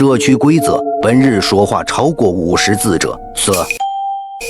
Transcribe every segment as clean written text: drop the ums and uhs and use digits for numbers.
社区规则：本日说话超过50字者，色。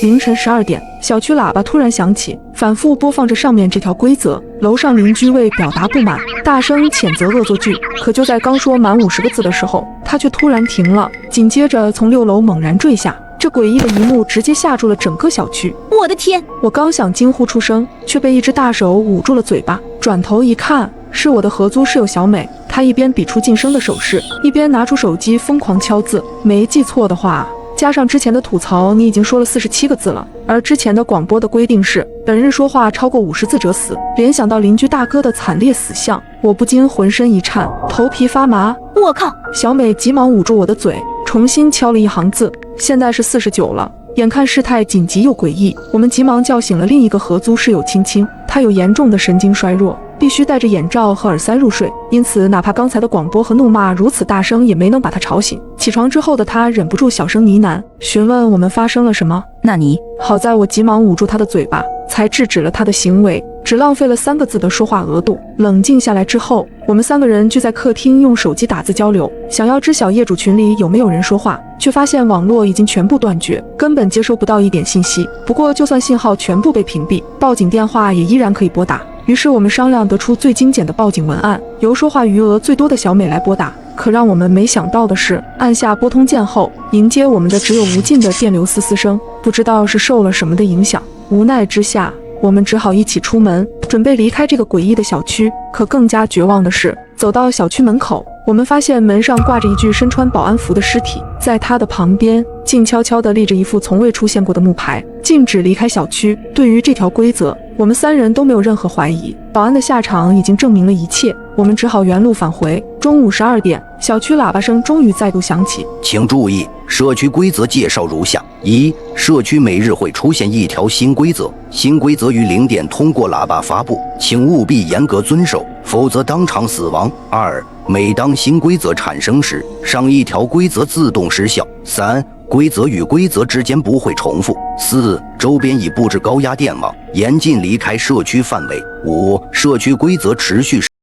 凌晨12点，小区喇叭突然响起，反复播放着上面这条规则。楼上邻居为表达不满，大声谴责恶作剧。可就在刚说满50个字的时候，他却突然停了，紧接着从6楼猛然坠下。这诡异的一幕直接吓住了整个小区。我的天！我刚想惊呼出声，却被一只大手捂住了嘴巴。转头一看，是我的合租室友小美。她一边比出噤声的手势，一边拿出手机疯狂敲字。没记错的话，加上之前的吐槽，你已经说了47个字了。而之前的广播的规定是本日说话超过50字者死。联想到邻居大哥的惨烈死相，我不禁浑身一颤，头皮发麻。我靠！小美急忙捂住我的嘴，重新敲了一行字。现在是49了。眼看事态紧急又诡异，我们急忙叫醒了另一个合租室友青青，她有严重的神经衰弱，必须戴着眼罩和耳塞入睡，因此哪怕刚才的广播和怒骂如此大声，也没能把她吵醒。起床之后的她忍不住小声呢喃，询问我们发生了什么。那你好在我急忙捂住她的嘴巴，才制止了她的行为，只浪费了3个字的说话额度。冷静下来之后，我们3个人聚在客厅用手机打字交流，想要知晓业主群里有没有人说话，却发现网络已经全部断绝，根本接收不到一点信息。不过就算信号全部被屏蔽，报警电话也依然可以拨打。于是我们商量得出最精简的报警文案，由说话余额最多的小美来拨打。可让我们没想到的是，按下拨通键后，迎接我们的只有无尽的电流嘶嘶声。不知道是受了什么的影响，无奈之下，我们只好一起出门，准备离开这个诡异的小区。可更加绝望的是，走到小区门口，我们发现门上挂着一具身穿保安服的尸体，在他的旁边静悄悄地立着一副从未出现过的木牌，禁止离开小区。对于这条规则，我们3人都没有任何怀疑。保安的下场已经证明了一切，我们只好原路返回。中午12点，小区喇叭声终于再度响起。请注意，社区规则介绍如下：一、社区每日会出现一条新规则，新规则于0点通过喇叭发布，请务必严格遵守，否则当场死亡。2、每当新规则产生时，上一条规则自动失效。3、规则与规则之间不会重复。4、周边已布置高压电网，严禁离开社区范围。5、社区规则持续